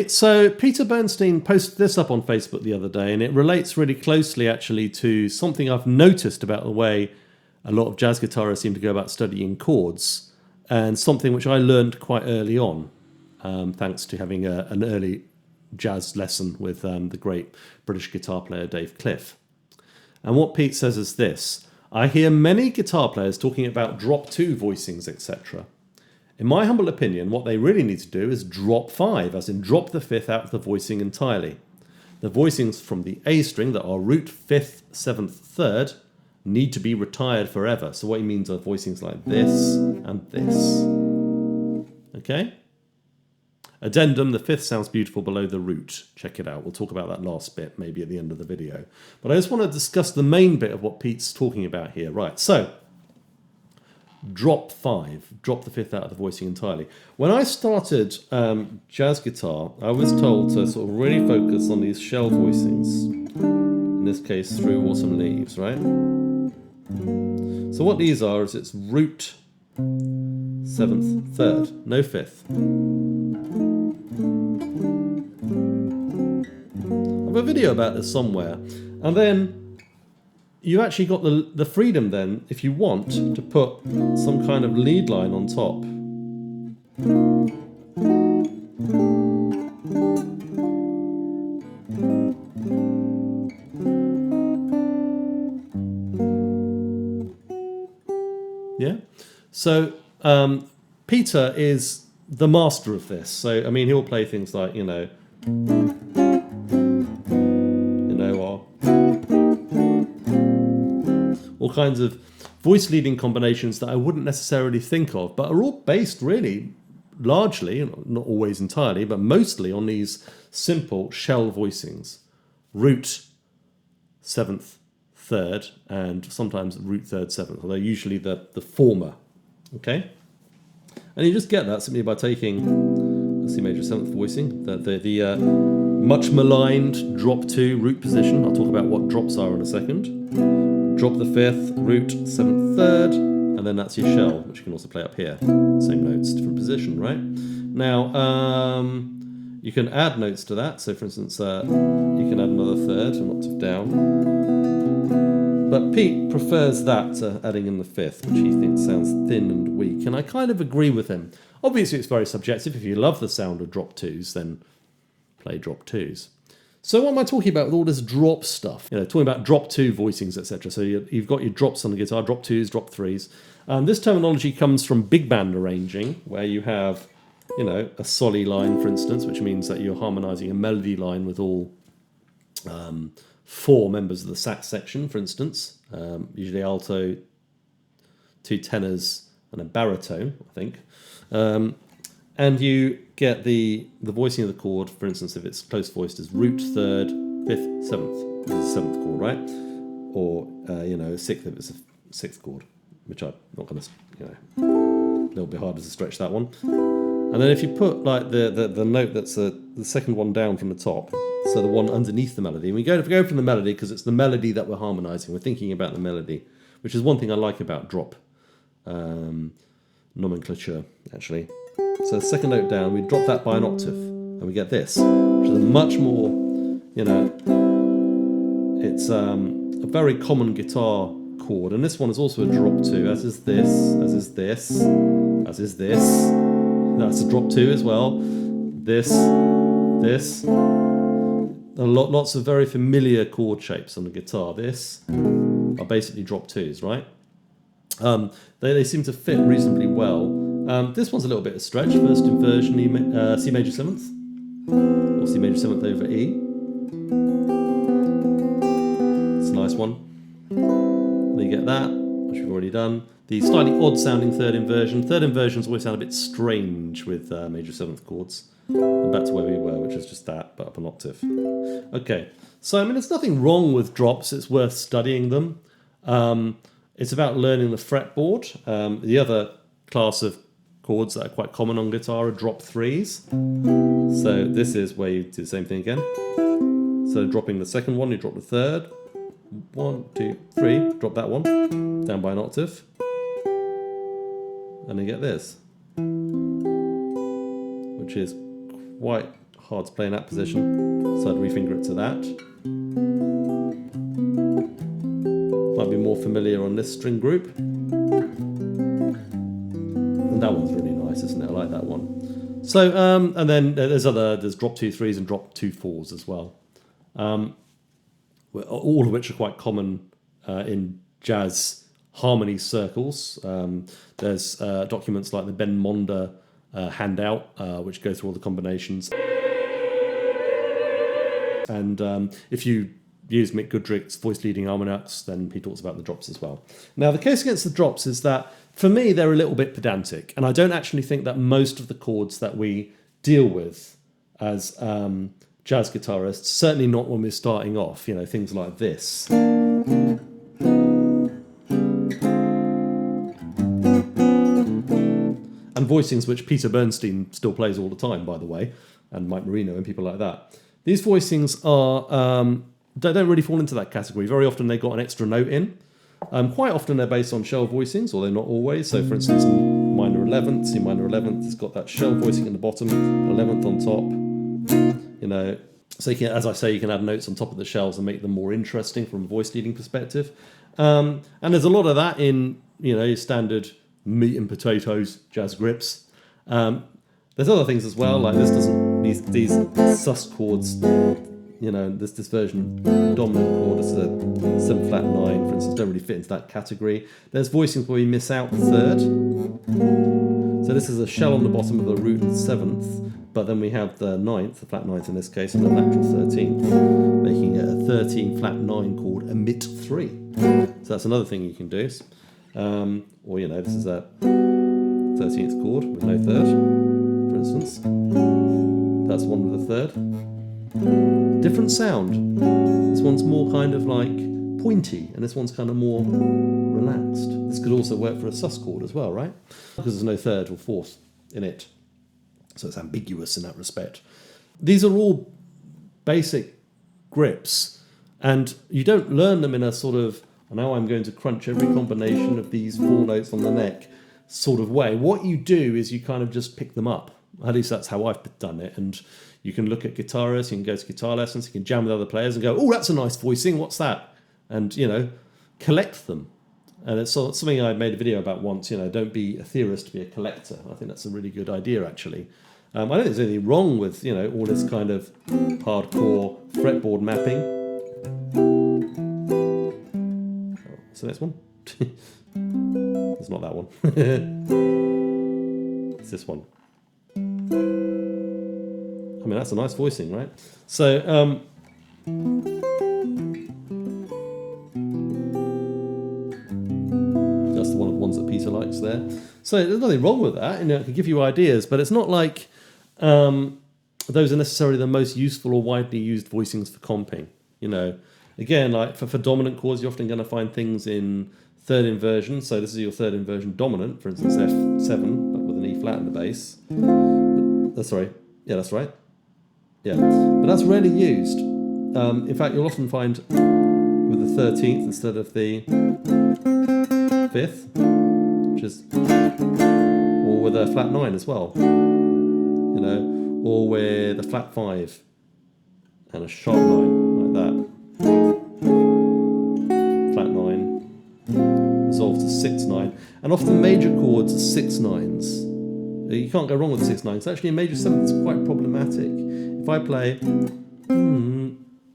So Peter Bernstein posted this up on Facebook the other day, and it relates really closely actually to something I've noticed about the way a lot of jazz guitarists seem to go about studying chords, and something which I learned quite early on, thanks to having an early jazz lesson with the great British guitar player Dave Cliff. And what Pete says is this: I hear many guitar players talking about drop 2 voicings, etc. In my humble opinion, what they really need to do is drop 5, as in drop the 5th out of the voicing entirely. The voicings from the A string that are root 5th, 7th, 3rd need to be retired forever. So what he means are voicings like this and this. Okay? Addendum, the 5th sounds beautiful below the root. Check it out. We'll talk about that last bit maybe at the end of the video. But I just want to discuss the main bit of what Pete's talking about here. Right, so drop 5, drop the 5th out of the voicing entirely. When I started jazz guitar, I was told to sort of really focus on these shell voicings. In this case, Through Autumn Leaves, right? So what these are is it's root 7th, 3rd, no 5th. I have a video about this somewhere, and then you actually got the freedom then, if you want, to put some kind of lead line on top. Yeah? So Peter is the master of this. So, I mean, he'll play things like, all kinds of voice leading combinations that I wouldn't necessarily think of, but are all based really largely, not always entirely, but mostly on these simple shell voicings. Root 7th, 3rd, and sometimes root 3rd, 7th, although usually the former. Okay? And you just get that simply by taking the C major 7th voicing, the much maligned drop 2 root position. I'll talk about what drops are in a second. Drop the 5th, root 7th, 3rd, and then that's your shell, which you can also play up here. Same notes, different position, right? Now, you can add notes to that. So, for instance, you can add another 3rd, an octave down. But Pete prefers that to adding in the 5th, which he thinks sounds thin and weak, and I kind of agree with him. Obviously, it's very subjective. If you love the sound of drop 2s, then play drop 2s. So what am I talking about with all this drop stuff? Talking about drop 2 voicings, etc. So you've got your drops on the guitar, drop 2s, drop 3s. This terminology comes from big band arranging, where you have, a soli line, for instance, which means that you're harmonizing a melody line with all 4 members of the sax section, for instance. Usually alto, 2 tenors, and a baritone, I think. And you get the voicing of the chord, for instance, if it's close voiced, as root 3rd, 5th, 7th. This is a 7th chord, right? Or, 6th if it's a 6th chord, which I'm not going to, a little bit harder to stretch that one. And then if you put like the note that's the second one down from the top, so the one underneath the melody, and we go from the melody because it's the melody that we're harmonizing. We're thinking about the melody, which is one thing I like about drop nomenclature, actually. So the second note down, we drop that by an octave, and we get this, which is a much more, it's a very common guitar chord, and this one is also a drop 2, as is this, as is this, as is this. That's a drop 2 as well. This. Lots of very familiar chord shapes on the guitar. This are basically drop 2s, right? They seem to fit reasonably well. This one's a little bit of a stretch. First inversion, C major 7th, or C major 7th over E. It's a nice one. Then you get that, which we've already done. The slightly odd sounding third inversion. Third inversions always sound a bit strange with major 7th chords. And back to where we were, which is just that, but up an octave. Okay, so there's nothing wrong with drops. It's worth studying them. It's about learning the fretboard. The other class of chords that are quite common on guitar are drop 3s. So this is where you do the same thing again. So dropping the second one, you drop the third. 1, 2, 3. Drop that one down by an octave, and you get this, which is quite hard to play in that position, so I'd refinger it to that. Might be more familiar on this string group. And that one's really nice, isn't it? I like that one. So, and then there's drop 2 3s and drop 2 4s as well. All of which are quite common in jazz harmony circles. There's documents like the Ben Monder handout, which go through all the combinations. And if you use Mick Goodrick's voice leading almanacs, then he talks about the drops as well. Now, the case against the drops is that, for me, they're a little bit pedantic, and I don't actually think that most of the chords that we deal with as jazz guitarists, certainly not when we're starting off, things like this. And voicings which Peter Bernstein still plays all the time, by the way, and Mike Marino and people like that. These voicings they don't really fall into that category. Very often they've got an extra note in. Quite often they're based on shell voicings, although not always. So, for instance, minor 11th, C minor 11th, it's got that shell voicing in the bottom, 11th on top. So you can, as I say, you can add notes on top of the shells and make them more interesting from a voice leading perspective. And there's a lot of that in your standard meat and potatoes jazz grips. There's other things as well, like this doesn't these sus chords. This version dominant chord is a 7 flat 9, for instance, don't really fit into that category. There's voicings where we miss out the 3rd. So this is a shell on the bottom of the root and 7th, but then we have the 9th, the flat 9th in this case, and the natural 13th, making it a 13 flat 9 chord emit 3. So that's another thing you can do. Or this is a 13th chord with no 3rd, for instance. That's one with a 3rd. Different sound. This one's more kind of like pointy, and this one's kind of more relaxed. This could also work for a sus chord as well, right? Because there's no 3rd or 4th in it. So it's ambiguous in that respect. These are all basic grips, and you don't learn them in a sort of, now I'm going to crunch every combination of these 4 notes on the neck sort of way. What you do is you kind of just pick them up. At least that's how I've done it. And you can look at guitarists, you can go to guitar lessons, you can jam with other players and go, oh, that's a nice voicing, what's that? And, collect them. And it's something I made a video about once, don't be a theorist, be a collector. I think that's a really good idea, actually. I don't think there's anything wrong with, all this kind of hardcore fretboard mapping. So next one. It's not that one. It's this one. I mean, that's a nice voicing, right? So, that's one of the ones that Peter likes there. So there's nothing wrong with that. It can give you ideas, but it's not like those are necessarily the most useful or widely used voicings for comping. Again, like for dominant chords, you're often going to find things in 3rd inversion. So this is your 3rd inversion dominant, for instance, F7, but with an E flat in the bass. That's right. Yeah, that's right. Yeah, but that's rarely used. In fact, you'll often find with the 13th instead of the 5th, which is, or with a flat 9 as well, or with a flat 5 and a sharp 9 like that. Flat 9 resolves to 6 9, and often major chords are 6 9s. You can't go wrong with 6 9s. Actually, in major 7th, it's quite problematic. If I play,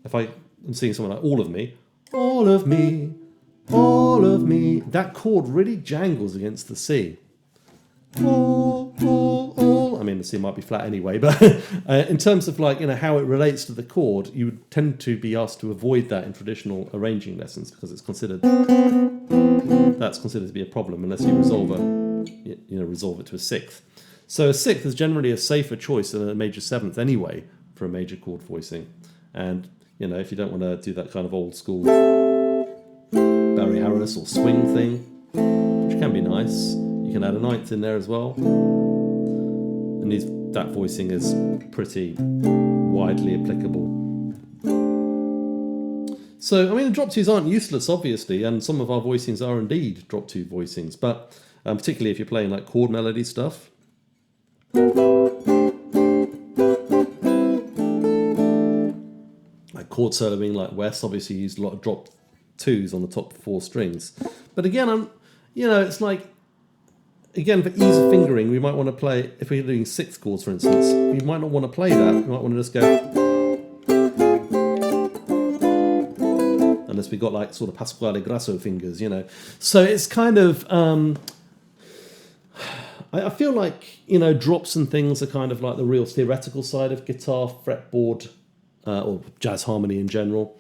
if I'm singing something like All of Me, all of me, all of me, that chord really jangles against the C. All. I mean, the C might be flat anyway, but in terms of how it relates to the chord, you would tend to be asked to avoid that in traditional arranging lessons because it's considered to be a problem unless you resolve it to a 6th. So a 6th is generally a safer choice than a major 7th anyway for a major chord voicing. And, if you don't want to do that kind of old school Barry Harris or swing thing, which can be nice, you can add a 9th in there as well. And that voicing is pretty widely applicable. So, I mean, the drop 2s aren't useless, obviously, and some of our voicings are indeed drop 2 voicings, but particularly if you're playing like chord melody stuff. chord soloing like Wes obviously used a lot of drop twos on the top 4 strings. But again, it's like, again, for ease of fingering, we might want to play, if we're doing 6 chords, for instance, we might not want to play that. We might want to just go, unless we got like sort of Pasquale Grasso fingers, So it's kind of, I feel like, drops and things are kind of like the real theoretical side of guitar, fretboard, or jazz harmony in general.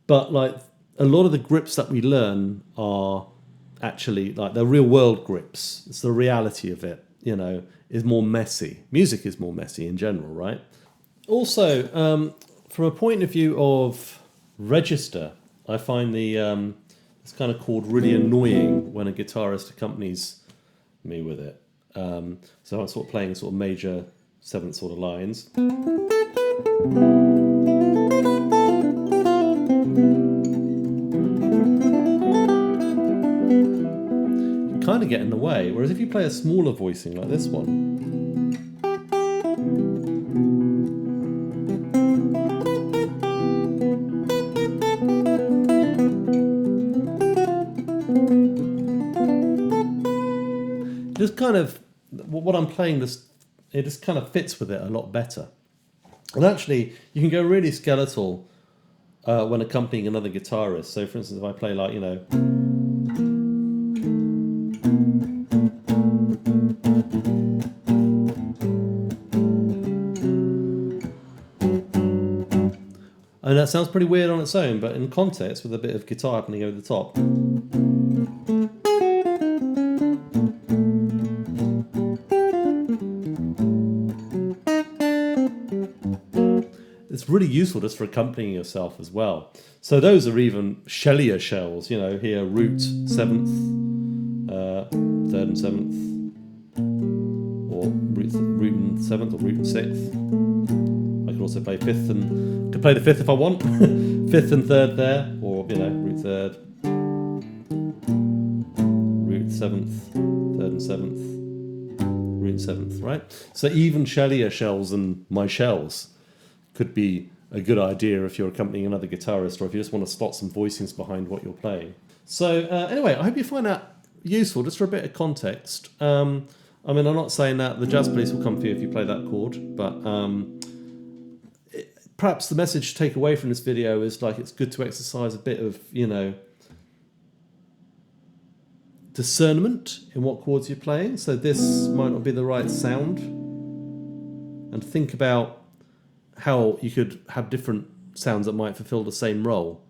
But like a lot of the grips that we learn are actually like they're real world grips. It's the reality of it, is more messy. Music is more messy in general, right? Also, from a point of view of register, I find this kind of chord really annoying when a guitarist accompanies me with it. So I'm sort of playing sort of major 7th sort of lines. You kind of get in the way, whereas if you play a smaller voicing like this one, just kind of what I'm playing, it just kind of fits with it a lot better. And actually, you can go really skeletal when accompanying another guitarist. So, for instance, if I play like, and that sounds pretty weird on its own, but in context, with a bit of guitar happening over the top. It's really useful just for accompanying yourself as well. So those are even shellier shells, here root 7th, 3rd and 7th, or root and 7th, or root and 6th. I could also play 5th and could play the 5th if I want, 5th and 3rd there, or root 3rd, root 7th, 3rd and 7th, root 7th, right? So even shellier shells than my shells could be a good idea if you're accompanying another guitarist, or if you just want to slot some voicings behind what you're playing. So anyway, I hope you find that useful, just for a bit of context. I'm not saying that the jazz police will come for you if you play that chord, but perhaps the message to take away from this video is like it's good to exercise a bit of, discernment in what chords you're playing. So this might not be the right sound, and think about how you could have different sounds that might fulfill the same role,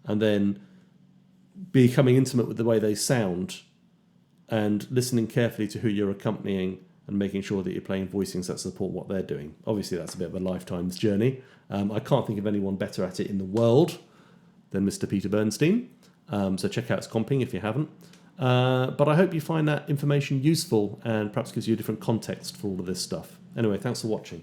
and then becoming intimate with the way they sound and listening carefully to who you're accompanying and making sure that you're playing voicings that support what they're doing. Obviously, that's a bit of a lifetime's journey. I can't think of anyone better at it in the world than Mr. Peter Bernstein. So check out his comping if you haven't. But I hope you find that information useful and perhaps gives you a different context for all of this stuff. Anyway, thanks for watching.